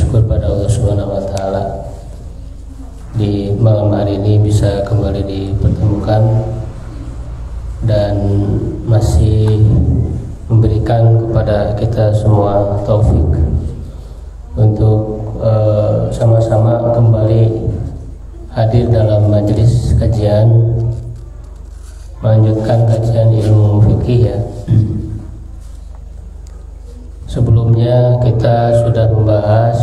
bersyukur pada Allah Subhanahu wa taala di malam hari ini bisa kembali dipertemukan dan masih memberikan kepada kita semua taufik untuk sama-sama kembali hadir dalam majelis kajian, melanjutkan kajian ilmu fikih ya. Sebelumnya kita sudah membahas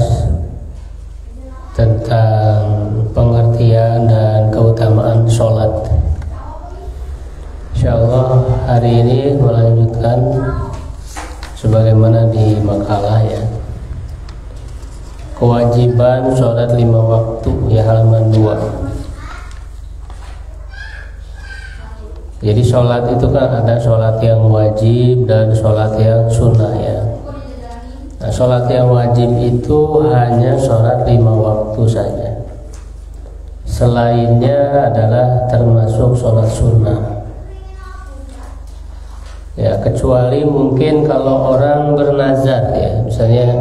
tentang pengertian dan keutamaan sholat. Insyaallah hari ini melanjutkan sebagaimana di makalah ya, kewajiban sholat 5 waktu ya, halaman 2. Jadi sholat itu kan ada sholat yang wajib dan sholat yang sunnah ya. Nah, sholat yang wajib itu hanya sholat 5 waktu saja. Selainnya adalah termasuk sholat sunnah. Ya, kecuali mungkin kalau orang bernazar ya, misalnya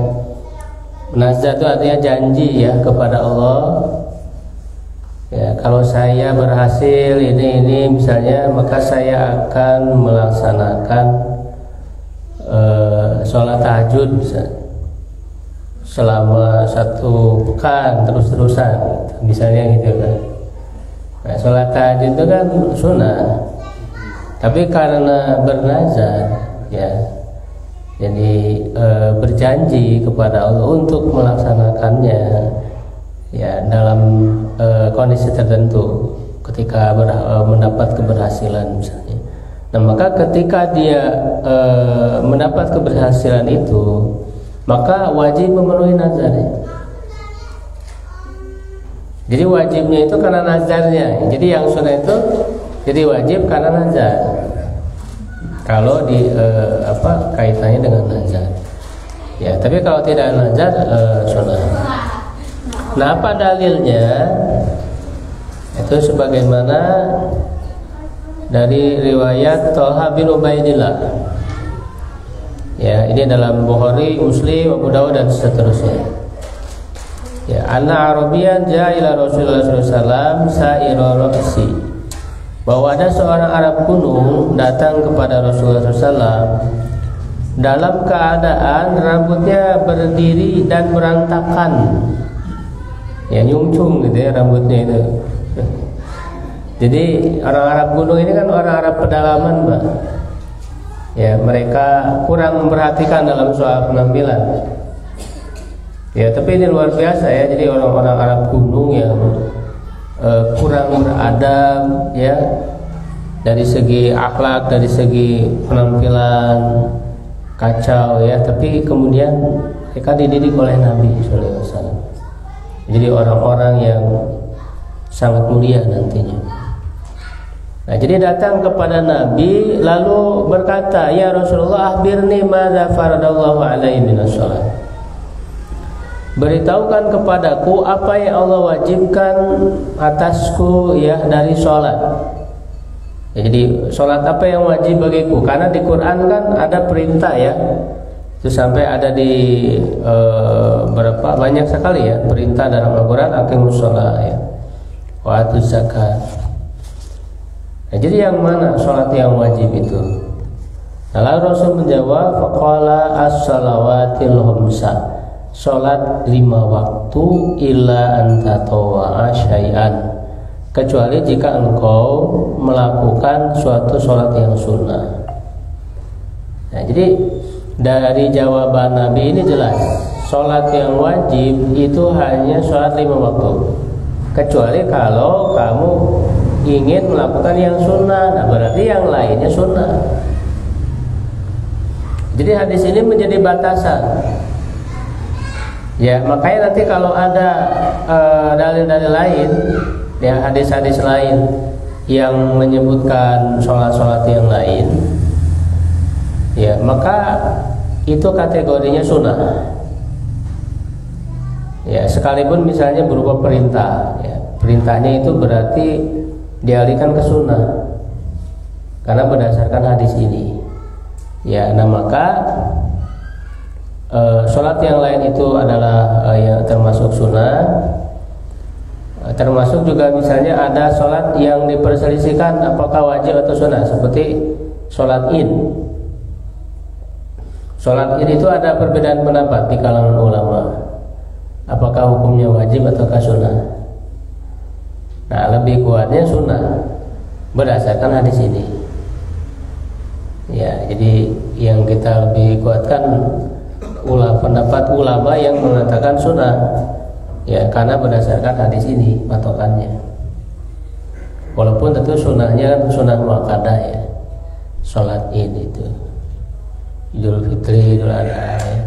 nazar itu artinya janji ya kepada Allah. Ya, kalau saya berhasil ini misalnya, maka saya akan melaksanakan sholat tahajud selama 1 pekan terus-terusan, misalnya gitu kan. Nah, sholat tahajud itu kan sunnah, tapi karena bernazar ya, jadi berjanji kepada Allah untuk melaksanakannya ya dalam kondisi tertentu ketika mendapat keberhasilan misalnya. Nah, maka ketika dia mendapat keberhasilan itu, maka wajib memenuhi nazarnya. Jadi wajibnya itu karena nazarnya. Jadi yang sunnah itu jadi wajib karena nazar. Kalau di kaitannya dengan nazar. Ya, tapi kalau tidak nazar sunnah. Nah, apa dalilnya? Itu sebagaimana dari riwayat Thalha bin Ubaidillah. Ya, ini dalam Bukhari, Muslim, Abu Dawud dan seterusnya. Ya, anna Arabiyan jaa ila Rasulullah sallallahu alaihi wasallam sa'ira ra'si. Bahwa ada seorang Arab kuno datang kepada Rasulullah SAW dalam keadaan rambutnya berdiri dan berantakan. Ya, nyungcung gitu ya rambutnya itu. Jadi orang Arab kuno ini kan orang Arab pedalaman, Mbak. Ya, mereka kurang memperhatikan dalam soal penampilan. Ya, tapi ini luar biasa ya. Jadi orang-orang Arab kuno yang kurang beradab ya, dari segi akhlak, dari segi penampilan kacau ya. Tapi kemudian mereka dididik oleh Nabi sallallahu alaihi wasallam. Jadi orang-orang yang sangat mulia nantinya. Nah, jadi datang kepada Nabi lalu berkata, "Ya Rasulullah, akhbirni madza faradallahu alaihi minas shalah." Beritahukan kepadaku apa yang Allah wajibkan atasku ya dari sholat. Ya, jadi sholat apa yang wajib bagiku? Karena di Quran kan ada perintah ya. Itu sampai ada di berapa banyak sekali ya perintah dalam Al-Quran, aqimus shalah ya, wa atuz zakat. Nah, jadi yang mana sholat yang wajib itu? Nah, lalu Rasul menjawab, faqala as-salawatil khamsa, sholat 5 waktu illa anta tawa'a syai'an, kecuali jika engkau melakukan suatu sholat yang sunnah. Nah, jadi dari jawaban Nabi ini jelas, sholat yang wajib itu hanya sholat 5 waktu, kecuali kalau kamu ingin melakukan yang sunnah. Nah, berarti yang lainnya sunnah. Jadi hadis ini menjadi batasan. Ya, makanya nanti kalau ada dalil-dalil lain, ya hadis-hadis lain yang menyebutkan sholat-sholat yang lain, ya maka itu kategorinya sunnah. Ya, sekalipun misalnya berupa perintah, ya, perintahnya itu berarti dialihkan ke sunnah karena berdasarkan hadis ini. Ya, nah maka sholat yang lain itu adalah yang termasuk sunnah. Termasuk juga misalnya ada sholat yang diperselisihkan apakah wajib atau sunnah, seperti sholat id. Sholat id itu ada perbedaan pendapat di kalangan ulama, apakah hukumnya wajib ataukah sunnah. Nah, lebih kuatnya sunnah berdasarkan hadis ini. Ya, jadi yang kita lebih kuatkan pendapat ulama yang mengatakan sunnah. Ya, karena berdasarkan hadis ini patokannya. Walaupun tentu sunnahnya kan sunnah muakkadah ya. Sholat id itu, Idul Fitri, Idul Adha ya.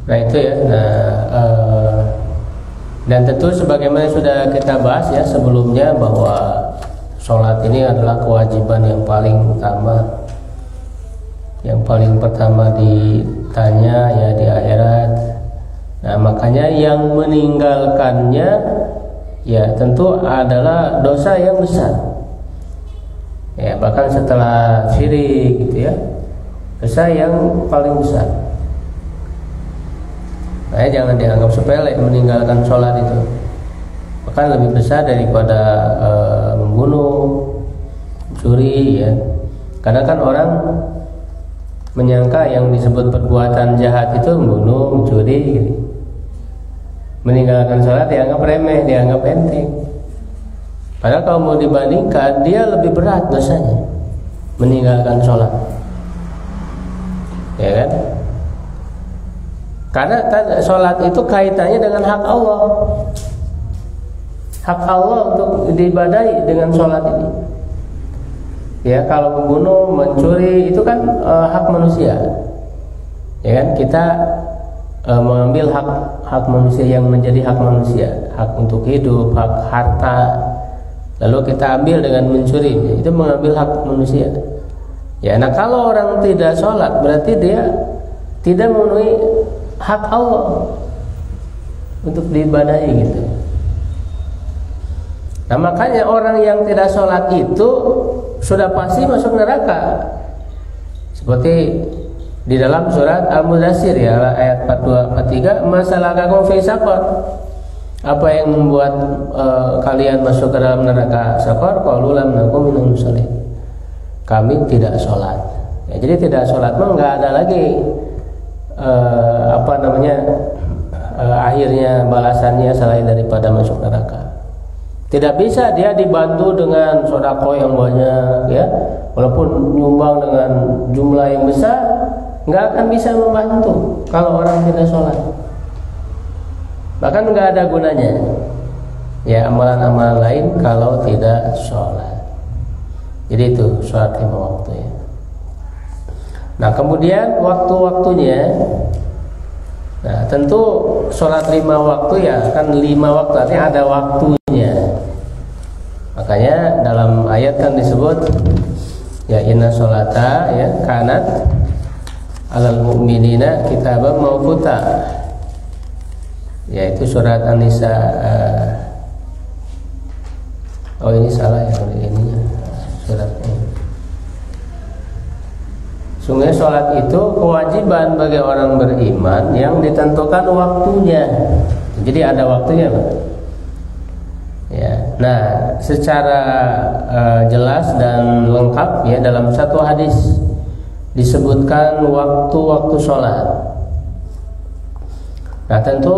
Nah itu ya. Dan tentu sebagaimana sudah kita bahas ya sebelumnya, bahwa sholat ini adalah kewajiban yang paling utama, yang paling pertama ditanya ya di akhirat. Nah, makanya yang meninggalkannya ya tentu adalah dosa yang besar. Ya, bahkan setelah syirik gitu ya. Dosa yang paling besar. Nah, jangan dianggap sepele meninggalkan sholat itu. Bahkan lebih besar daripada membunuh, mencuri ya. Karena kan orang menyangka yang disebut perbuatan jahat itu membunuh, mencuri gitu. Meninggalkan sholat dianggap remeh, dianggap enteng. Padahal kalau mau dibandingkan, dia lebih berat dosanya meninggalkan sholat, ya kan? Karena sholat itu kaitannya dengan hak Allah. Hak Allah untuk diibadahi dengan sholat ini. Ya, kalau membunuh, mencuri itu kan hak manusia. Ya kan? Kita mengambil hak manusia yang menjadi hak manusia, hak untuk hidup, hak harta. Lalu kita ambil dengan mencuri, itu mengambil hak manusia. Ya, nah kalau orang tidak sholat berarti dia tidak memenuhi hak Allah untuk diibadahi gitu. Nah, makanya orang yang tidak sholat itu sudah pasti masuk neraka. Seperti di dalam surat Al-Mudaththir ya, ayat 42-43, masalakakum fi saqar. Apa yang membuat kalian masuk ke dalam neraka saqar? Qalu lam nakum minal musallin. Kami tidak sholat. Ya, jadi tidak sholat mah nggak ada lagi akhirnya balasannya selain daripada masuk neraka. Tidak bisa dia dibantu dengan sedekah yang banyak ya, walaupun nyumbang dengan jumlah yang besar, nggak akan bisa membantu kalau orang tidak sholat. Bahkan nggak ada gunanya ya amalan-amalan lain kalau tidak sholat. Jadi itu sholat 5 waktu ya. Nah, kemudian waktu-waktunya. Nah, tentu sholat 5 waktu ya kan 5 waktu, artinya ada waktunya. Makanya dalam ayat kan disebut ya inna sholata ya kanat alal mu'minina kitaban mawquta. Yaitu surat An-Nisa. Oh, ini salah ya ini suratnya. Sungguh sholat itu kewajiban bagi orang beriman yang ditentukan waktunya. Jadi ada waktunya, Pak. Ya. Nah, secara jelas dan lengkap ya dalam satu hadis disebutkan waktu-waktu sholat. Nah, tentu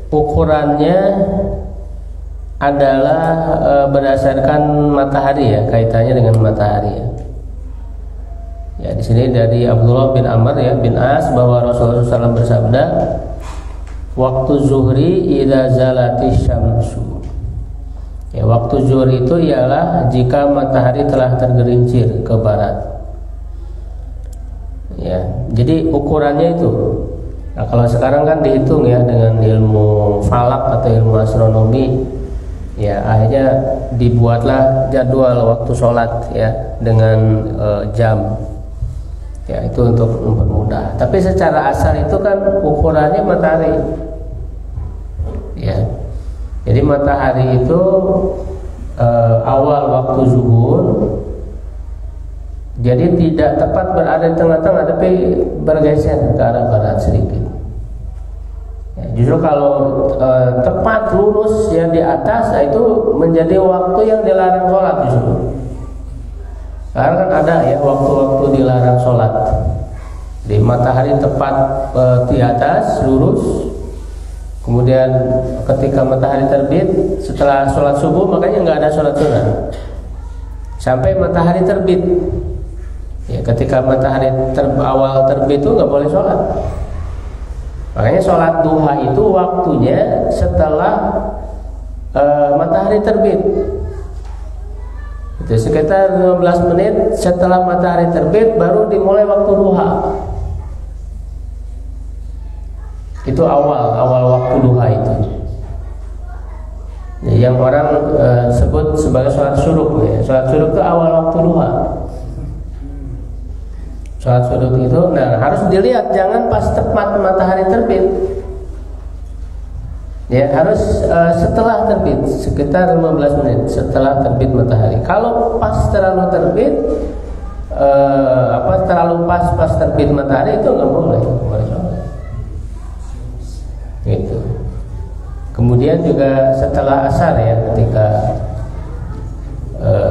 ukurannya adalah berdasarkan matahari ya, kaitannya dengan matahari ya. Ya, di sini dari Abdullah bin Amr ya bin As bahwa Rasulullah SAW bersabda, waktu zuhri idza zalatis syamsu. Ya, waktu zuhur itu ialah jika matahari telah tergelincir ke barat. Ya, jadi ukurannya itu. Nah, kalau sekarang kan dihitung ya dengan ilmu falak atau ilmu astronomi. Ya, akhirnya dibuatlah jadwal waktu sholat ya dengan jam. Ya, itu untuk mempermudah. Tapi secara asal itu kan ukurannya matahari. Ya. Jadi matahari itu awal waktu zuhur Jadi tidak tepat berada di tengah-tengah, tapi bergeser ke arah barat sedikit. Ya, justru kalau tepat lurus yang di atas, itu menjadi waktu yang dilarang sholat justru. Karena kan ada ya waktu-waktu dilarang sholat. Di matahari tepat di atas lurus, kemudian ketika matahari terbit setelah sholat subuh, makanya nggak ada sholat sunnah sampai matahari terbit. Ya, ketika matahari awal terbit itu nggak boleh sholat. Makanya sholat duha itu waktunya setelah matahari terbit. Itu sekitar 15 menit setelah matahari terbit baru dimulai waktu duha. Itu awal waktu duha itu. Ya, yang orang sebut sebagai sholat syuruk. Ya. Sholat syuruk itu awal waktu duha. Sholat syuruk itu, nah harus dilihat, jangan pas tepat matahari terbit. Ya, harus setelah terbit, sekitar 15 menit setelah terbit matahari. Kalau pas terlalu terbit, terlalu pas terbit matahari, itu nggak boleh sholat. Gitu. Kemudian juga setelah asar ya, ketika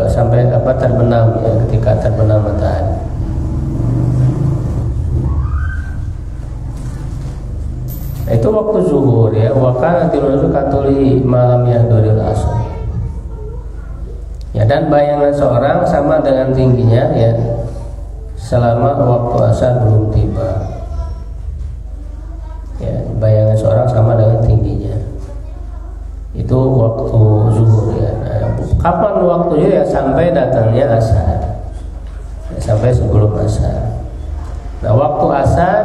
sampai terbenam ya, ketika terbenam matahari. Itu waktu zuhur ya, wakana tiruzu katuli malam yang doril asar. Ya, dan bayangan seorang sama dengan tingginya ya selama waktu asar belum tiba. Ya, bayangan seorang sama dengan tingginya. Itu waktu zuhur ya. Nah, kapan waktunya ya? Sampai datangnya asar. Ya, sampai sebelum asar. Nah, waktu asar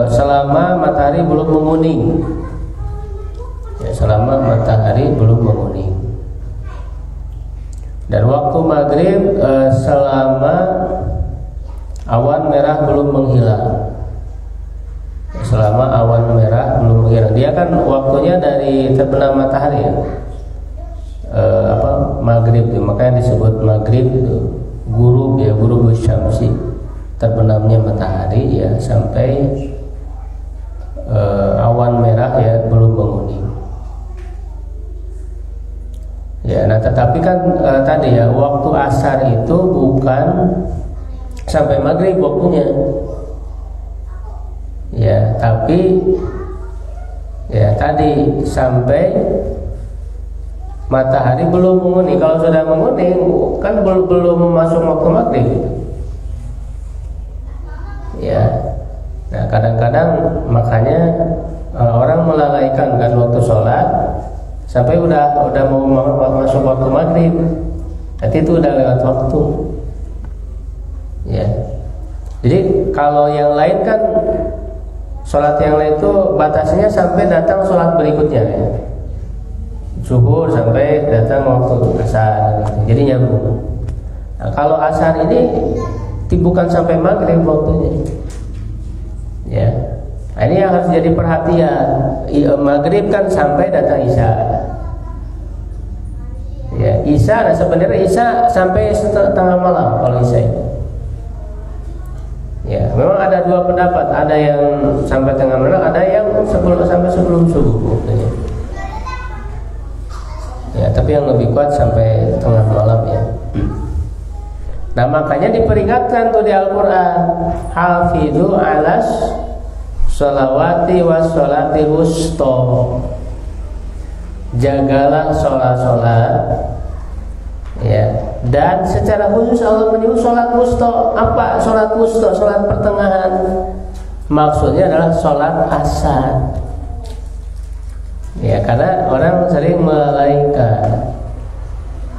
selama matahari belum menguning. Ya, selama matahari belum menguning. Dan waktu maghrib selama awan merah belum menghilang. Selama awan merah belum menghilang. Dia kan waktunya dari terbenam matahari ya. Maghrib ya. Makanya disebut maghrib itu gurub ya, gurub syamsi, terbenamnya matahari ya, sampai awan merah ya belum menguning. Ya, nah tetapi kan tadi ya, waktu asar itu bukan sampai maghrib waktunya. Ya, tapi ya tadi sampai matahari belum menguning. Kalau sudah menguning kan belum masuk waktu maghrib. Ya, nah kadang-kadang makanya orang melalaikan kan waktu sholat sampai udah mau masuk waktu maghrib. Nanti itu udah lewat waktu. Ya, jadi kalau yang lain kan sholat yang lain itu batasnya sampai datang sholat berikutnya ya. Zuhur sampai datang waktu asar gitu. Jadi nyambung. Nah, kalau asar ini bukan sampai maghrib waktunya. Ya. Nah, ini yang harus jadi perhatian. Maghrib kan sampai datang isya. Ya, isya, nah sebenarnya isya sampai setengah malam kalau isya itu. Ya, memang ada dua pendapat. Ada yang sampai tengah malam, ada yang sampai sebelum subuh waktunya. Ya, tapi yang lebih kuat sampai tengah malam ya. Nah, makanya diperingatkan tuh di Al-Quran, hafidhu alas sholawati was sholati wusto. Jagalah sholat-sholat ya. Dan secara khusus Allah menyebut sholat wusto. Apa sholat wusto? Sholat pertengahan. Maksudnya adalah sholat asar. Ya, karena orang sering melalaikan.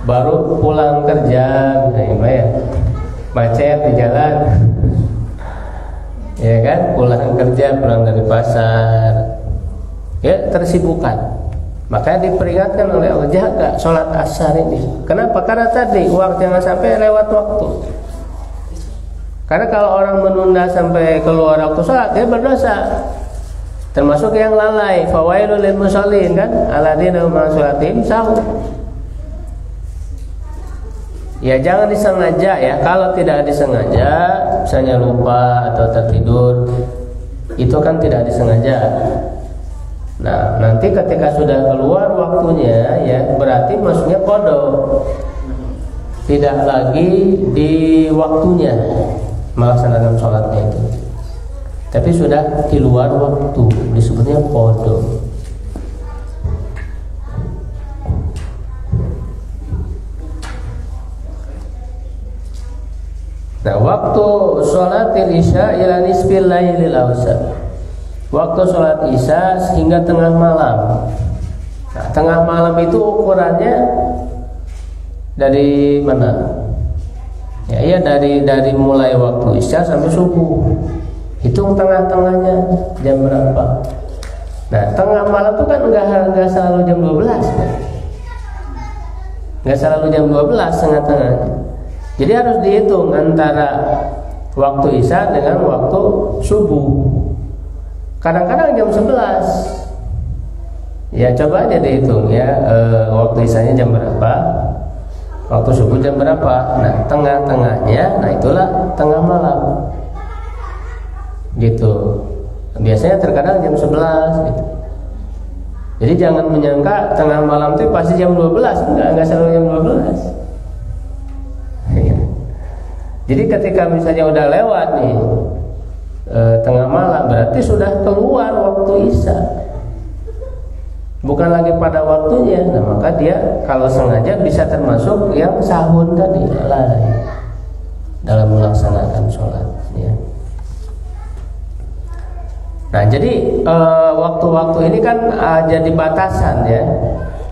Baru pulang kerja, ya, macet di jalan, ya kan, pulang kerja, pulang dari pasar, ya tersibukkan. Maka diperingatkan oleh Allah, jaga sholat asar ini. Kenapa? Karena tadi uang jangan sampai lewat waktu. Karena kalau orang menunda sampai keluar waktu sholat, dia berdosa. Termasuk yang lalai. Fawailul lil musallin kan, alladzina hum an sholatihim sahun. Ya jangan disengaja ya. Kalau tidak disengaja, misalnya lupa atau tertidur, itu kan tidak disengaja. Nah, nanti ketika sudah keluar waktunya ya berarti maksudnya qada. Tidak lagi di waktunya melaksanakan sholatnya itu, tapi sudah di luar waktu, disebutnya qada. Nah, waktu sholatil isya ila nisfil lailil awsat. Waktu sholat isya hingga tengah malam. Nah, tengah malam itu ukurannya dari mana? Ya dari mulai waktu isya sampai subuh. Hitung tengah-tengahnya jam berapa. Nah, tengah malam itu kan enggak selalu jam 12 kan? Enggak selalu jam 12 tengah-tengah. Jadi harus dihitung antara waktu isya dengan waktu subuh. Kadang-kadang jam 11. Ya coba aja dihitung ya, waktu isyanya jam berapa, waktu subuh jam berapa. Nah tengah-tengahnya, nah itulah tengah malam gitu. Biasanya terkadang jam 11 gitu. Jadi jangan menyangka tengah malam itu pasti jam 12. Enggak selalu jam 12. Jadi ketika misalnya udah lewat nih tengah malam, berarti sudah keluar waktu isya, bukan lagi pada waktunya. Nah maka dia kalau sengaja bisa termasuk yang sahun tadi, lalai dalam melaksanakan sholat ya. Nah jadi waktu-waktu ini kan jadi batasan ya,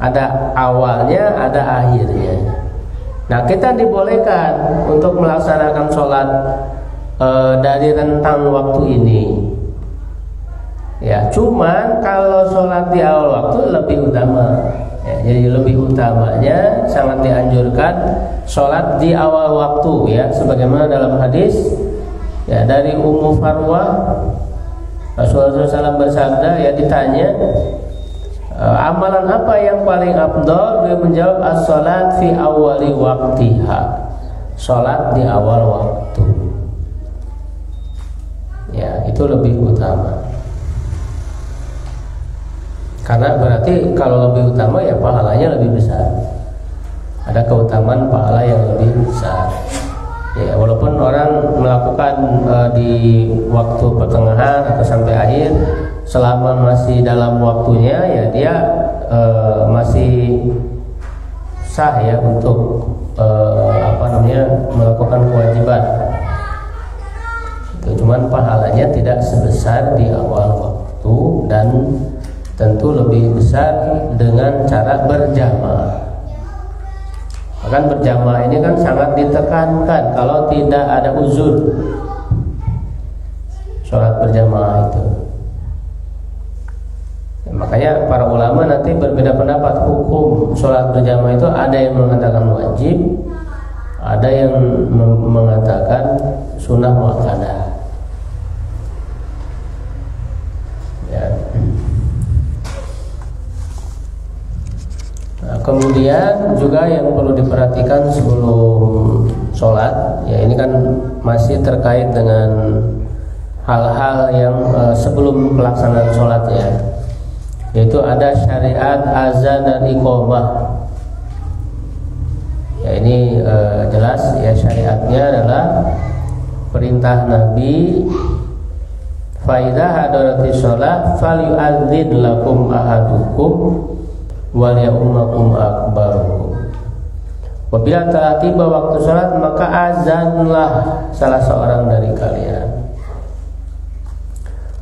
ada awalnya ada akhirnya. Nah kita dibolehkan untuk melaksanakan sholat dari rentang waktu ini. Ya, cuman kalau sholat di awal waktu lebih utama. Ya, jadi lebih utamanya sangat dianjurkan sholat di awal waktu ya, sebagaimana dalam hadis ya dari Ummu Farwah, Rasulullah SAW bersabda ya, ditanya amalan apa yang paling afdal? Beliau menjawab as-salat fi awali waqtiha. Salat di awal waktu. Ya, itu lebih utama. Karena berarti kalau lebih utama ya pahalanya lebih besar. Ada keutamaan pahala yang lebih besar. Ya, walaupun orang melakukan di waktu pertengahan atau sampai akhir, selama masih dalam waktunya ya dia masih sah ya untuk melakukan kewajiban. Cuman pahalanya tidak sebesar di awal waktu dan tentu lebih besar dengan cara berjamaah. Bahkan berjamaah ini kan sangat ditekankan kalau tidak ada uzur. Sholat berjamaah itu. Ya, makanya para ulama nanti berbeda pendapat hukum sholat berjamaah itu, ada yang mengatakan wajib, ada yang mengatakan sunnah muakkadah. Ya. Nah, kemudian juga yang perlu diperhatikan sebelum sholat, ya ini kan masih terkait dengan hal-hal yang sebelum pelaksanaan sholat ya, yaitu ada syariat azan dan iqamah. Ya ini jelas ya, syariatnya adalah perintah Nabi, fa idza hadaratis shalah falyu'adzin lakum ahadukum wal ya'ummakum akbarukum. Apabila telah tiba waktu salat, maka azanlah salah seorang dari kalian.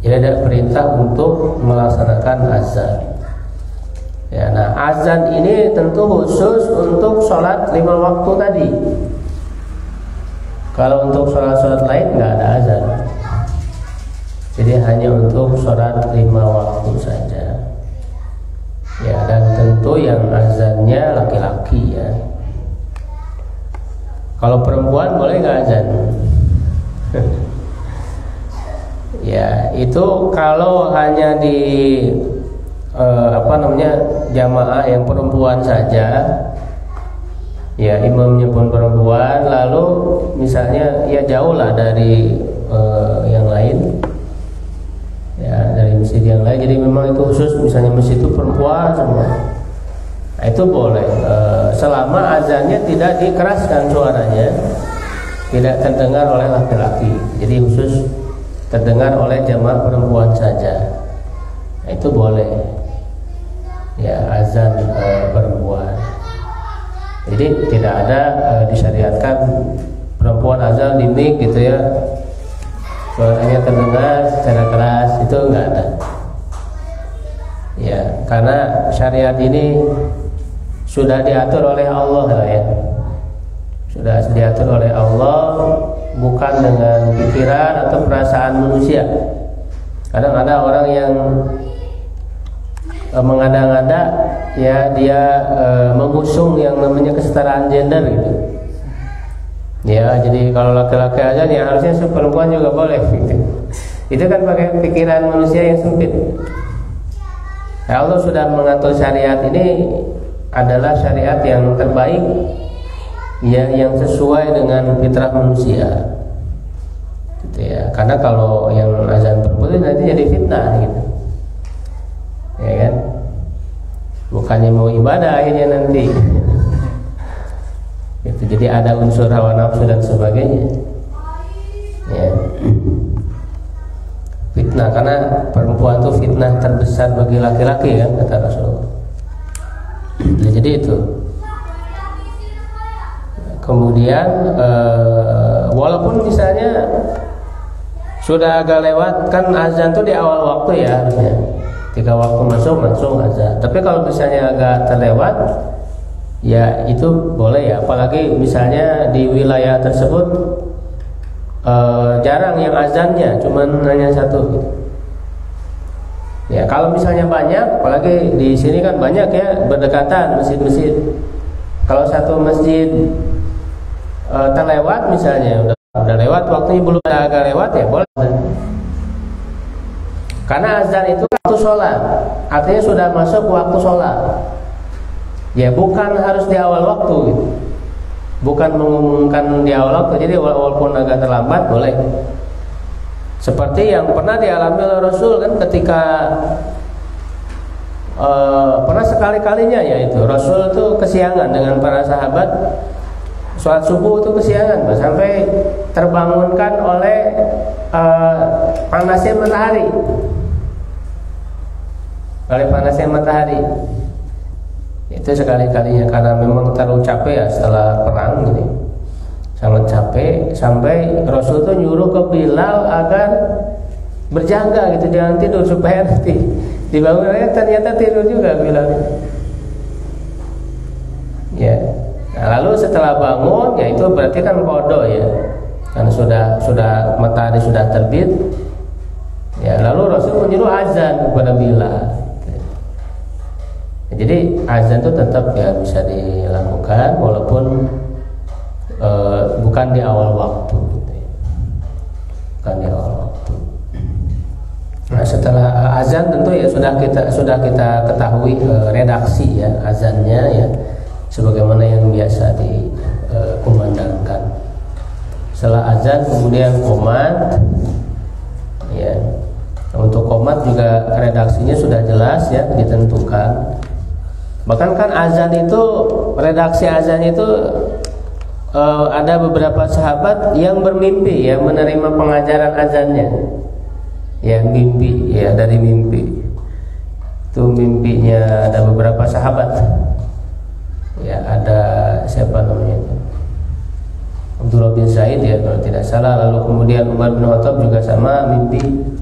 Jadi ada perintah untuk melaksanakan azan. Ya, nah azan ini tentu khusus untuk sholat 5 waktu tadi. Kalau untuk sholat-sholat lain nggak ada azan. Jadi hanya untuk sholat 5 waktu saja. Ya, dan tentu yang azannya laki-laki ya. Kalau perempuan boleh nggak azan? Ya, itu kalau hanya di jamaah yang perempuan saja, ya imamnya pun perempuan, lalu misalnya ya jauh lah dari yang lain, ya dari masjid yang lain, jadi memang itu khusus, misalnya masjid itu perempuan semua, nah, itu boleh selama azannya tidak dikeraskan suaranya, tidak terdengar oleh laki-laki, jadi khusus terdengar oleh jamaah perempuan saja, nah, itu boleh ya azan perempuan. Jadi tidak ada disyariatkan perempuan azan di mic gitu ya, suaranya terdengar secara keras, itu enggak ada. Ya, karena syariat ini sudah diatur oleh Allah lah ya. Sudah diatur oleh Allah, bukan dengan pikiran atau perasaan manusia. Kadang ada orang yang mengada-ngada ya, dia mengusung yang namanya kesetaraan gender gitu. Ya, jadi kalau laki-laki aja ya harusnya perempuan juga boleh gitu. Itu kan pakai pikiran manusia yang sempit. Ya, Allah sudah mengatur syariat ini adalah syariat yang terbaik, ya, yang sesuai dengan fitrah manusia. Gitu ya. Karena kalau yang azan perempuan nanti jadi fitnah gitu. Ya kan? Bukannya mau ibadah akhirnya nanti. Gitu. Jadi ada unsur hawa nafsu dan sebagainya. Ya. Fitnah, karena perempuan itu fitnah terbesar bagi laki-laki kan, kata Rasulullah. Nah, jadi itu. Kemudian walaupun misalnya sudah agak lewat, kan azan tuh di awal waktu ya harusnya. Ketika waktu masuk azan. Tapi kalau misalnya agak terlewat, ya itu boleh ya. Apalagi misalnya di wilayah tersebut jarang yang azannya, cuman hanya satu. Ya kalau misalnya banyak, apalagi di sini kan banyak ya, berdekatan masjid-masjid. Kalau satu masjid terlewat misalnya, udah lewat waktunya, belum agak lewat ya boleh. Karena azan itu waktu sholat, artinya sudah masuk waktu sholat. Ya bukan harus di awal waktu gitu. Bukan mengumumkan di awal waktu, jadi walaupun agak terlambat boleh. Seperti yang pernah dialami oleh Rasul kan, ketika pernah sekali-kalinya yaitu Rasul itu kesiangan dengan para sahabat, sholat subuh itu kesiangan, sampai terbangunkan oleh panasnya matahari. Oleh panasnya matahari. Itu sekali-kalinya, karena memang terlalu capek ya setelah perang gini. Sangat capek, sampai Rasul itu nyuruh ke Bilal agar berjaga gitu, jangan tidur, supaya nanti dibangun. Ternyata tidur juga Bilal. Ya. Nah, lalu setelah bangun, ya itu berarti kan qada ya. Kan sudah matahari sudah terbit. Ya, lalu Rasul menyuruh azan kepada Bilal. Jadi azan itu tetap ya bisa dilakukan walaupun bukan di awal waktu, gitu ya. Bukan di awal waktu. Nah, setelah azan tentu ya sudah kita ketahui redaksi ya azannya ya, sebagaimana yang biasa dikumandangkan. Setelah azan kemudian qomat ya. Untuk qomat juga redaksinya sudah jelas ya, ditentukan. Bahkan kan azan itu, redaksi azan itu ada beberapa sahabat yang bermimpi ya menerima pengajaran azannya. Ya mimpi ya, dari mimpi. Itu mimpinya ada beberapa sahabat. Ya ada siapa namanya itu? Abdullah bin Zaid ya kalau tidak salah. Lalu kemudian Umar bin Khattab juga sama mimpi.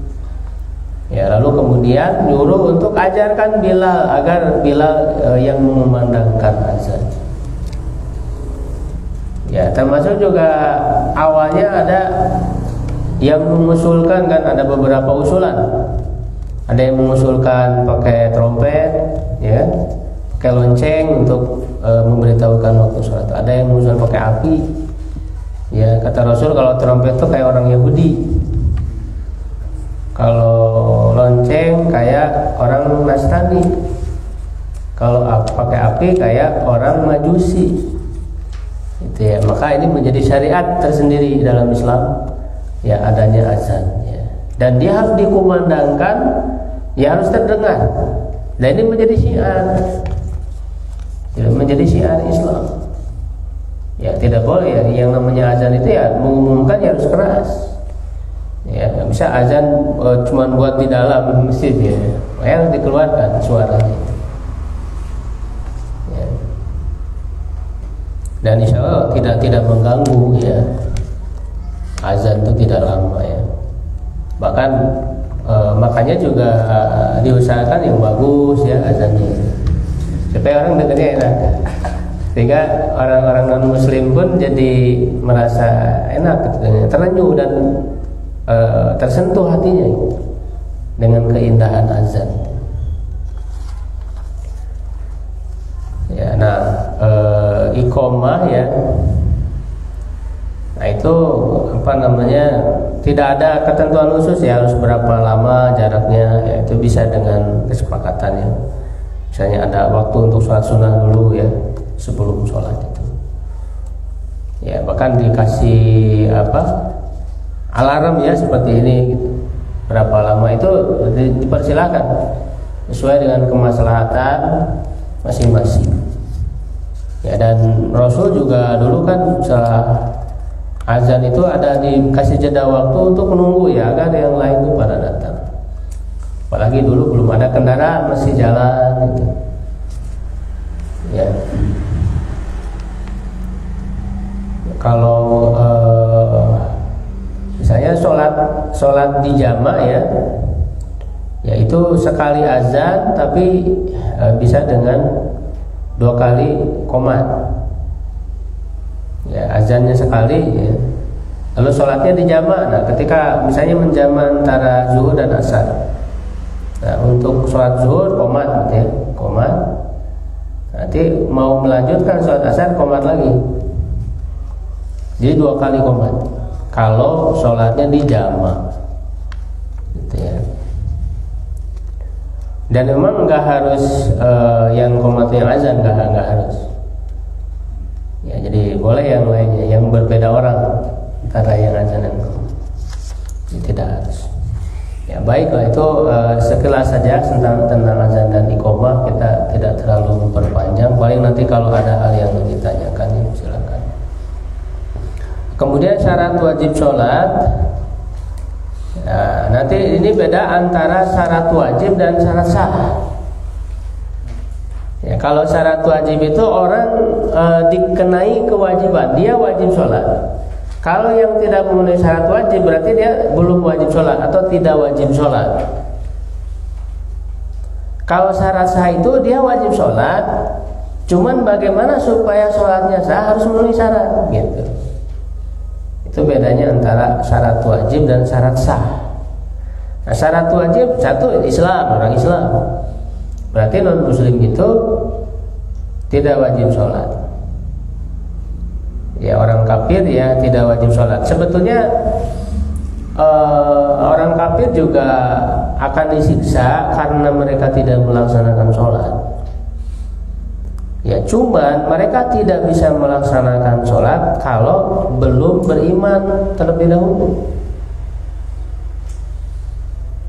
Ya, lalu kemudian nyuruh untuk ajarkan Bilal agar Bilal yang mengumandangkan azan. Ya, termasuk juga awalnya ada yang mengusulkan, kan ada beberapa usulan. Ada yang mengusulkan pakai trompet, ya, pakai lonceng untuk memberitahukan waktu sholat. Ada yang mengusulkan pakai api. Ya, kata Rasul kalau trompet itu kayak orang Yahudi. Kalau lonceng kayak orang Nasrani. Kalau pakai api kayak orang Majusi. Itu ya, maka ini menjadi syariat tersendiri dalam Islam ya, adanya azan ya. Dan dia harus dikumandangkan, ya harus terdengar. Dan ini menjadi syiar ya, menjadi syiar Islam ya. Tidak boleh ya, yang namanya azan itu ya mengumumkan ya harus keras ya. Nggak bisa azan cuman buat di dalam masjid ya, harus dikeluarkan suaranya ya. Dan insya Allah tidak mengganggu ya, azan itu tidak lama ya. Bahkan makanya juga diusahakan yang bagus ya azannya, supaya orang dengarnya enak, sehingga orang-orang non muslim pun jadi merasa enak gitu, terenyuh dan tersentuh hatinya dengan keindahan azan ya. Nah iqamah ya, nah itu apa namanya, tidak ada ketentuan khusus ya harus berapa lama jaraknya ya, itu bisa dengan kesepakatannya. Misalnya ada waktu untuk sholat sunnah dulu ya, sebelum sholat itu ya, bahkan dikasih apa alarm ya seperti ini gitu. Berapa lama itu dipersilakan sesuai dengan kemaslahatan masing-masing ya. Dan Rasul juga dulu kan setelah azan itu ada dikasih jeda waktu untuk menunggu ya, agar yang lain itu pada datang. Apalagi dulu belum ada kendaraan, masih jalan gitu ya. Kalau misalnya sholat di jama ya, yaitu sekali azan tapi bisa dengan 2 kali qomat ya, azannya sekali ya, lalu sholatnya di jama. Nah ketika misalnya menjama antara zuhur dan asar, nah untuk sholat zuhur qomat gitu ya, qomat, nanti mau melanjutkan sholat asar qomat lagi, jadi 2 kali qomat kalau sholatnya di jama gitu ya. Dan memang nggak harus yang qomat yang azan, nggak harus ya, jadi boleh yang lainnya yang berbeda orang antara yang azan dan qomat, tidak harus ya. Baiklah, itu sekilas saja tentang azan dan iqamah, kita tidak terlalu memperpanjang. Paling nanti kalau ada hal yang ditanyakan ya silakan. Kemudian syarat wajib sholat ya, nanti ini beda antara syarat wajib dan syarat sah ya. Kalau syarat wajib itu orang dikenai kewajiban, dia wajib sholat. Kalau yang tidak memenuhi syarat wajib berarti dia belum wajib sholat atau tidak wajib sholat. Kalau syarat sah itu dia wajib sholat, cuman bagaimana supaya sholatnya sah harus memenuhi syarat gitu. Itu bedanya antara syarat wajib dan syarat sah. Nah, syarat wajib satu Islam, orang Islam, berarti non muslim itu tidak wajib sholat ya. Orang kafir ya tidak wajib sholat. Sebetulnya orang kafir juga akan disiksa karena mereka tidak melaksanakan sholat ya. Cuman mereka tidak bisa melaksanakan sholat kalau belum beriman terlebih dahulu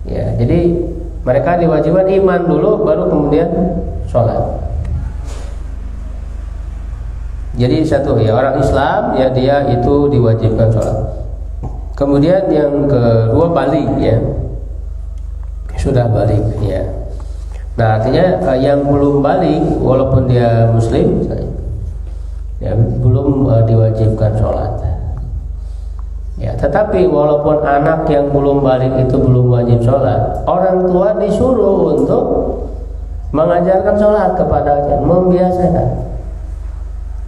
ya. Jadi mereka diwajibkan iman dulu, baru kemudian sholat. Jadi satu ya, orang Islam ya dia itu diwajibkan sholat. Kemudian yang kedua balik ya, sudah balik ya. Nah artinya yang belum balik walaupun dia muslim ya, belum diwajibkan sholat ya. Tetapi walaupun anak yang belum balik itu belum wajib sholat, orang tua disuruh untuk mengajarkan sholat kepadanya, membiasakan.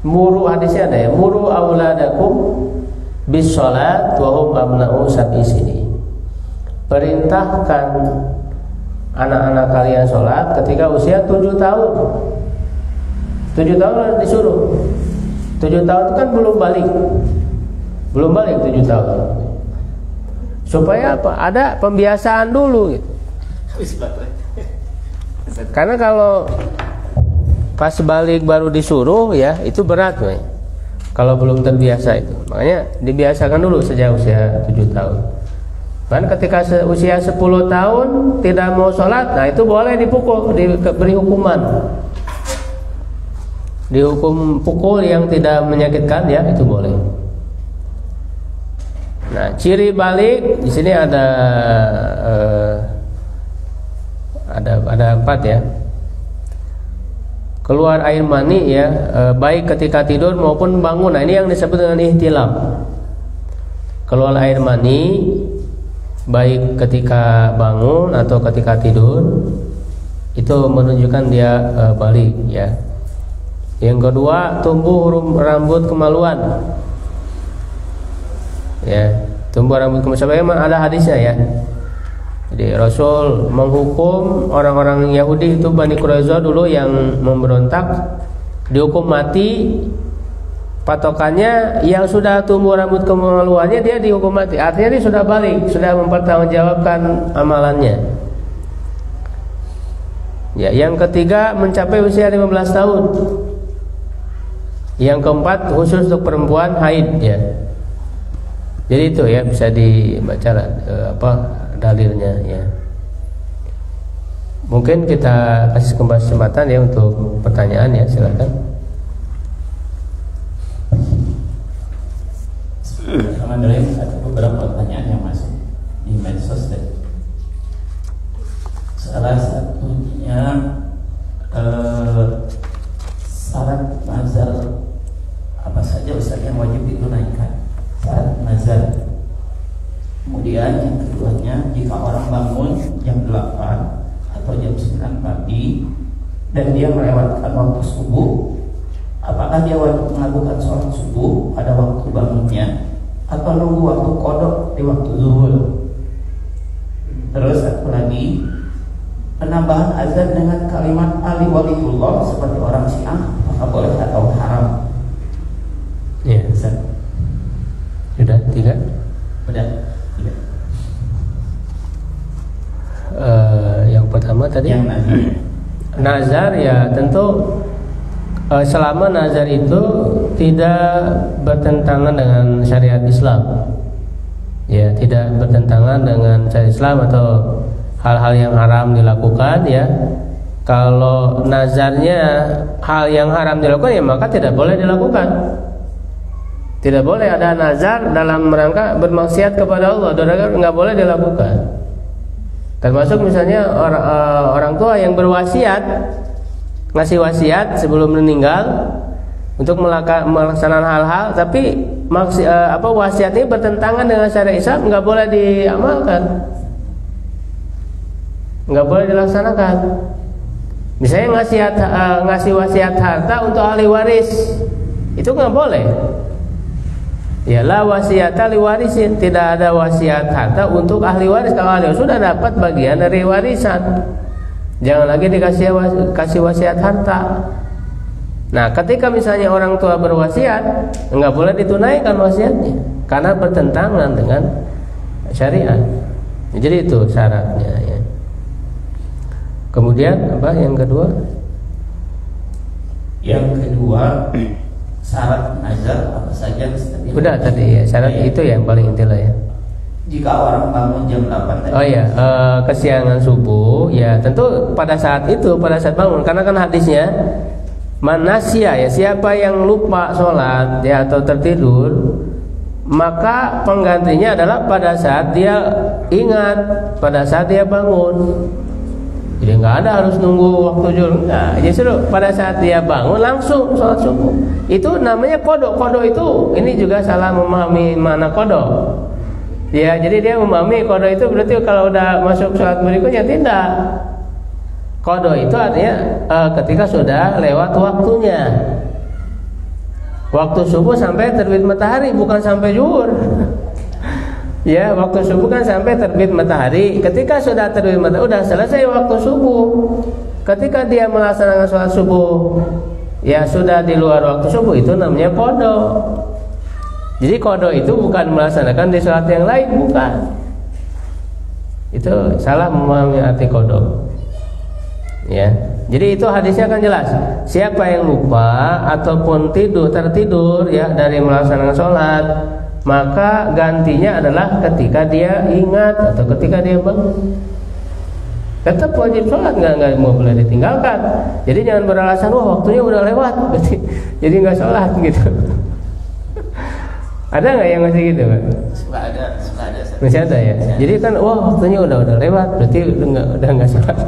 Muru, hadisnya ada ya, muru auladakum bis sholat wa hum abna'u sab'i sini. Perintahkan anak-anak kalian sholat ketika usia 7 tahun. 7 tahun disuruh. 7 tahun itu kan belum balik 7 tahun. Supaya apa? Ada pembiasaan dulu gitu. Karena kalau pas balik baru disuruh ya, itu berat ya. kalau belum terbiasa itu. Makanya dibiasakan dulu sejak usia 7 tahun. Kan ketika usia 10 tahun tidak mau sholat, nah itu boleh dipukul, diberi hukuman. Dihukum pukul yang tidak menyakitkan, ya itu boleh. Nah, ciri balik di sini ada 4 ya. Keluar air mani ya, baik ketika tidur maupun bangun. Nah, ini yang disebut dengan ihtilam. Keluar air mani baik ketika bangun atau ketika tidur, itu menunjukkan dia balik ya. Yang kedua, tumbuh rambut kemaluan. Ya, tumbuh rambut kemaluan. Sebagaimana ada hadisnya ya. Jadi Rasul menghukum orang-orang Yahudi itu, Bani Quraisyah dulu yang memberontak, dihukum mati. Patokannya yang sudah tumbuh rambut kemaluannya dia dihukum mati. Artinya dia sudah balik, sudah mempertanggungjawabkan amalannya. Ya, yang ketiga mencapai usia 15 tahun. Yang keempat khusus untuk perempuan haid ya. Jadi itu ya bisa dibaca dalilnya ya. Mungkin kita kasih kesempatan ya untuk pertanyaan ya, silakan. Alhamdulillah, ada beberapa pertanyaan yang masuk di medsos tadi. Salah satunya syarat nazar apa saja Ustaz yang wajib ditunaikan? Syarat nazar. Kemudian yang keduanya, jika orang bangun jam 8 atau jam 9 pagi dan dia melewatkan waktu subuh, apakah dia wajib melakukan sholat subuh pada waktu bangunnya atau nunggu waktu qodok di waktu zuhur? Terus satu lagi, penambahan azan dengan kalimat Ali Waliullah seperti orang Syiah, apakah boleh atau haram? Iya, Ustaz. Sudah 3? Sudah. Yang pertama tadi yang nazar ya, tentu selama nazar itu tidak bertentangan dengan syariat Islam, ya tidak bertentangan dengan syariat Islam atau hal-hal yang haram dilakukan ya. Kalau nazarnya hal yang haram dilakukan ya maka tidak boleh dilakukan. Tidak boleh ada nazar dalam rangka bermaksiat kepada Allah, nggak boleh dilakukan. Termasuk misalnya orang tua yang berwasiat, ngasih wasiat sebelum meninggal untuk melaksanakan hal-hal, tapi wasiat ini bertentangan dengan syariat Islam, nggak boleh diamalkan, nggak boleh dilaksanakan. Misalnya ngasih wasiat harta untuk ahli waris, itu nggak boleh. Ya, la wasiata li warisin, tidak ada wasiat harta untuk ahli waris. Kalau ahli waris sudah dapat bagian dari warisan, jangan lagi kasih wasiat harta. Nah, ketika misalnya orang tua berwasiat, nggak boleh ditunaikan wasiatnya karena bertentangan dengan syariat. Jadi itu syaratnya ya. Kemudian apa yang kedua? Yang kedua, syarat nazar apa saja? Udah tadi ya, syarat itu yang paling inti lah ya. Jika orang bangun jam 8 tadi. Oh iya, kesiangan subuh ya tentu pada saat itu, pada saat bangun, karena kan hadisnya manasya ya, siapa yang lupa sholat ya atau tertidur, maka penggantinya adalah pada saat dia ingat, pada saat dia bangun. Jadi nggak ada harus nunggu waktu zuhur, nggak. Justru pada saat dia bangun langsung sholat subuh. Itu namanya qodok. Qodok itu, ini juga salah memahami mana qodok. Ya, jadi dia memahami qodok itu berarti kalau udah masuk sholat berikutnya, tidak. Qodok itu artinya ketika sudah lewat waktunya. Waktu subuh sampai terbit matahari, bukan sampai zuhur. Ya, waktu subuh kan sampai terbit matahari. Ketika sudah terbit matahari, udah selesai waktu subuh. Ketika dia melaksanakan sholat subuh, ya sudah di luar waktu subuh, itu namanya qodok. Jadi qodok itu bukan melaksanakan di sholat yang lain, bukan. Itu salah memahami arti qodok. Ya. Jadi itu hadisnya kan jelas. Siapa yang lupa ataupun tertidur ya dari melaksanakan sholat, maka gantinya adalah ketika dia ingat atau ketika dia bangun. Tetap wajib sholat, nggak boleh ditinggalkan. Jadi jangan beralasan wah waktunya udah lewat, jadi nggak sholat gitu. Ada nggak yang masih gitu, Pak? Suka ada. Masih ada ya. Jadi kan wah waktunya udah lewat, berarti udah nggak sholat.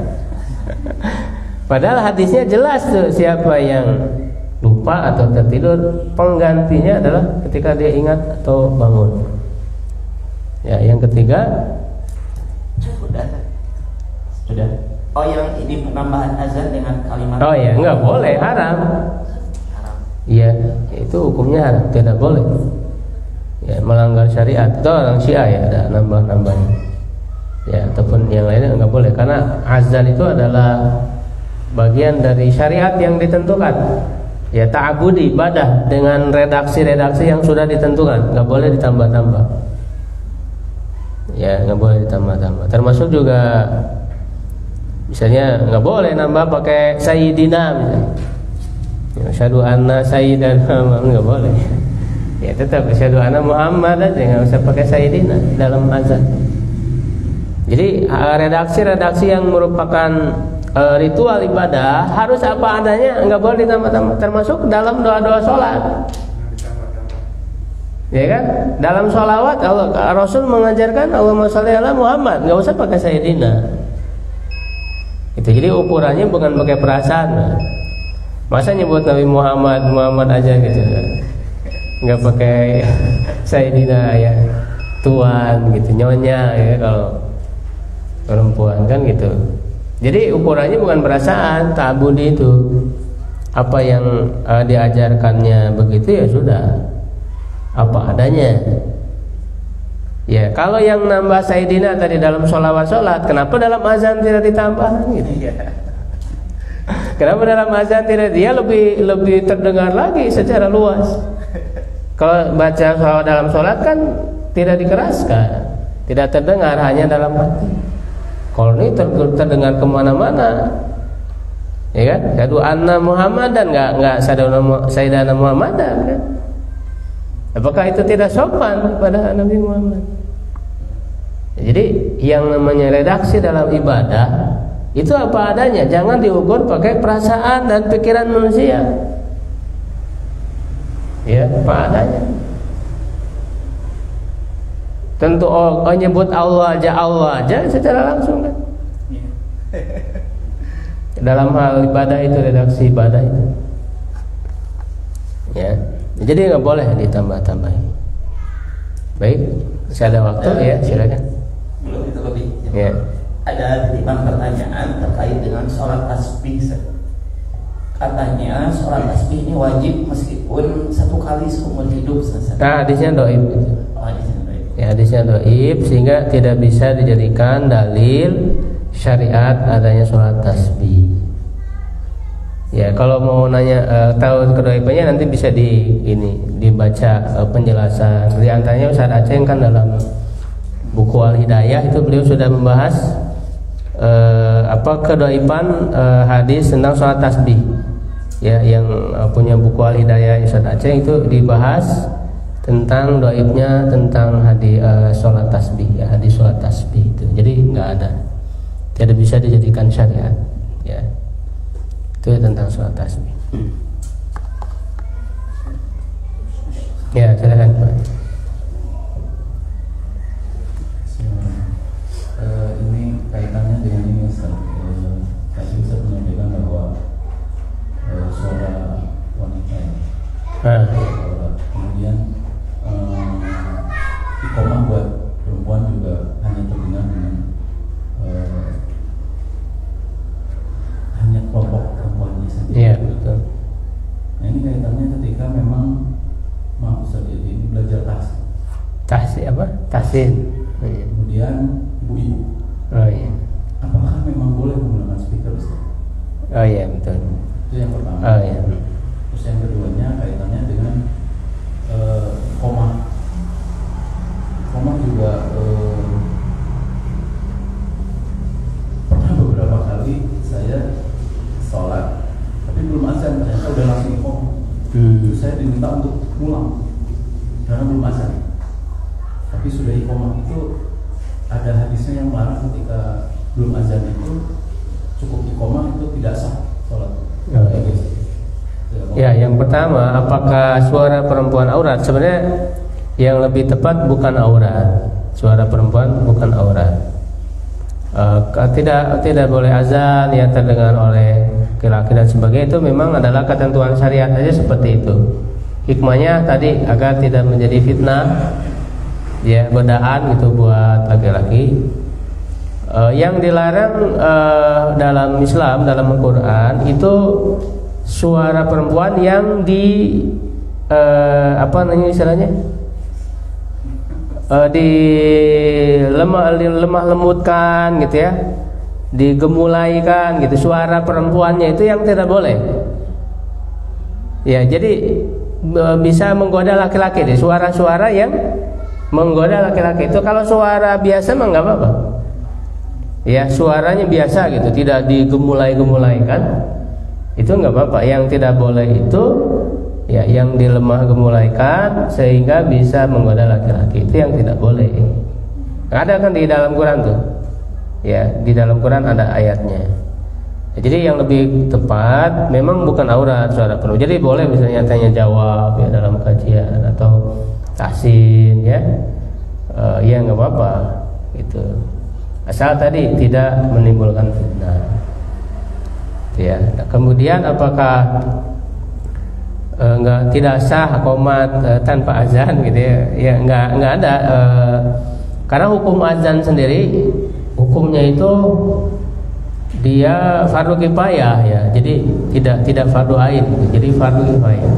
Padahal hadisnya jelas tuh, siapa yang lupa atau tertidur, penggantinya adalah ketika dia ingat atau bangun. Ya, yang ketiga sudah. Oh, yang ini penambahan azan dengan kalimat. Oh ya, nggak boleh, haram. Iya, itu hukumnya haram, tidak boleh. Ya, melanggar syariat. Itu orang Syiah ya, ada nambah-nambahnya. Ya, ataupun yang lainnya nggak boleh, karena azan itu adalah bagian dari syariat yang ditentukan. Ya, ta'abudi, ibadah dengan redaksi-redaksi yang sudah ditentukan, nggak boleh ditambah-tambah. Ya, nggak boleh ditambah-tambah. Termasuk juga misalnya nggak boleh nambah pakai sayyidina misalnya. Asyhadu anna sayyidana, nggak boleh. Ya tetap asyhadu anna Muhammad aja, nggak usah pakai sayyidina dalam azan. Jadi redaksi-redaksi yang merupakan ritual ibadah harus apa adanya, nggak boleh ditambah-tambah. Termasuk dalam doa-doa sholat. Ya kan? Dalam sholawat Rasul mengajarkan Allahumma sholli ala Muhammad, nggak usah pakai sayyidina. Itu jadi ukurannya bukan pakai perasaan. Masa nyebut Nabi Muhammad aja gitu, nggak pakai sayyidina ya, tuan gitu, nyonya ya kalau perempuan kan gitu. Jadi ukurannya bukan perasaan, ta'abudi itu. Apa yang diajarkannya begitu ya sudah, apa adanya. Ya, kalau yang nambah sayyidina tadi dalam sholawat, kenapa dalam azan tidak ditambah gitu? Kenapa dalam azan tidak? Dia lebih terdengar lagi secara luas. Kalau baca dalam sholat kan tidak dikeraskan, tidak terdengar, hanya dalam hati. Kalau ini terdengar kemana-mana, ya kan? Asyhadu anna Muhammadan, nggak sayyidana Muhammadan kan? Apakah itu tidak sopan pada Nabi Muhammad? Jadi yang namanya redaksi dalam ibadah itu apa adanya, jangan diukur pakai perasaan dan pikiran manusia. Ya, apa adanya. Tentu nyebut Allah aja secara langsung kan. Dalam hal ibadah itu, redaksi ibadah itu. Ya. Jadi nggak boleh ditambah-tambahin. Baik, masih ada waktu ya, silakan. Belum itu lebih. Ya. Ada titipan pertanyaan terkait dengan sholat tasbih. Katanya sholat tasbih ini wajib meskipun satu kali seumur hidup. Nah, hadisnya dhaif. Ya, hadisnya dhaif sehingga tidak bisa dijadikan dalil syariat adanya sholat tasbih. Ya, kalau mau nanya tahu kedaifannya nanti bisa dibaca penjelasan. Di antaranya Ustaz Aceh kan dalam buku Al-Hidayah itu beliau sudah membahas kedaifan hadis tentang sholat tasbih. Ya, yang punya buku Al-Hidayah Ustaz Aceh itu dibahas tentang dhaifnya tentang hadis sholat tasbih, ya, hadis sholat tasbih itu. Jadi nggak ada, tidak bisa dijadikan syariat. Ya, itu tentang sholat tasbih. Ya, silakan Pak. Ini kaitannya dengan ini Ustaz. Tadi Ustaz menyampaikan bahwa sholat wanita kemudian iqamah buat perempuan juga hanya terdengar dengan hanya kelompok perempuannya saja. Iya, betul. Nah, ini kaitannya ketika memang maaf Ustaz, ini belajar tahsin. Kemudian ibu-ibu. Oh iya. Apakah memang boleh menggunakan speaker Ustaz? Oh iya, betul. Itu yang pertama. Oh iya. Terus yang keduanya kaitannya dengan koma juga pernah beberapa kali saya langsung iqamah. Terus saya diminta untuk pulang karena belum azan. Tapi sudah iqamah. Itu ada hadisnya yang melarang ketika belum azan itu cukup iqamah itu tidak sah sholat. Ya, yang pertama, apakah suara perempuan aurat? Sebenarnya yang lebih tepat bukan aurat. Suara perempuan bukan aurat. Tidak boleh azan yang terdengar oleh laki-laki dan sebagainya, itu memang adalah ketentuan syariat saja seperti itu. Hikmahnya tadi agar tidak menjadi fitnah, ya, godaan gitu buat laki-laki. Yang dilarang dalam Islam, dalam Al-Quran itu suara perempuan yang di apa namanya istilahnya, di lemah lembutkan gitu ya, digemulaikan gitu, suara perempuannya itu yang tidak boleh. Ya, jadi bisa menggoda laki-laki deh, suara-suara yang menggoda laki-laki itu. Kalau suara biasa mah nggak apa-apa. Ya, suaranya biasa gitu, tidak digemulai-gemulaikan, itu nggak apa-apa. Yang tidak boleh itu ya yang dilemah gemulaikan sehingga bisa menggoda laki-laki, itu yang tidak boleh. Ada kan di dalam Quran tuh. Ya, di dalam Quran ada ayatnya. Ya, jadi yang lebih tepat memang bukan aurat suara penuh. Jadi boleh misalnya tanya jawab ya dalam kajian atau tahsin ya. Ya nggak apa-apa gitu. Asal tadi tidak menimbulkan fitnah. Ya, nah, kemudian apakah tidak sah qomat tanpa azan gitu ya? Ya nggak ada, karena hukum azan sendiri hukumnya itu dia fardu kifayah ya, jadi tidak fardu ain gitu. Jadi fardu kifayah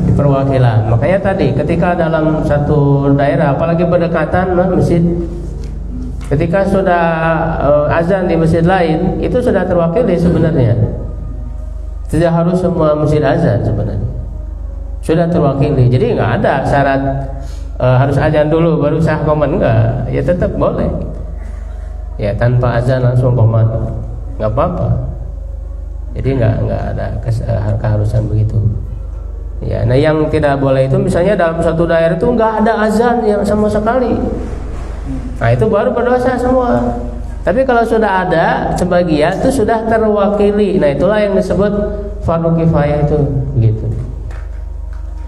di perwakilan. Makanya tadi ketika dalam satu daerah apalagi berdekatan masjid, ketika sudah azan di masjid lain itu sudah terwakili sebenarnya. Tidak harus semua masjid azan sebenarnya, sudah terwakili. Jadi nggak ada syarat harus azan dulu baru sah qomat, enggak. Ya tetap boleh. Ya tanpa azan langsung qomat, nggak apa-apa. Jadi nggak ada keharusan begitu. Ya, nah yang tidak boleh itu misalnya dalam satu daerah itu nggak ada azan yang sama sekali. Nah itu baru berdosa semua. Tapi kalau sudah ada sebagian itu sudah terwakili. Nah itulah yang disebut fardu kifayah itu gitu.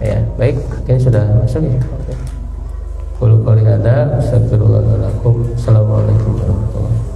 Ya, baik, mungkin sudah masuk ya. Oke. Qul qouli hada, astagfirullahaladzim. Assalamualaikum warahmatullahi wabarakatuh.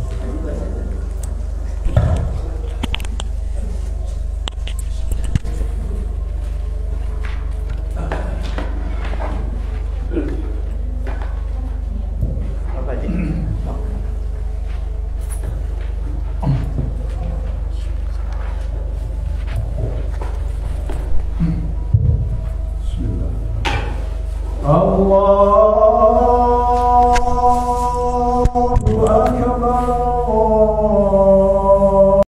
Allah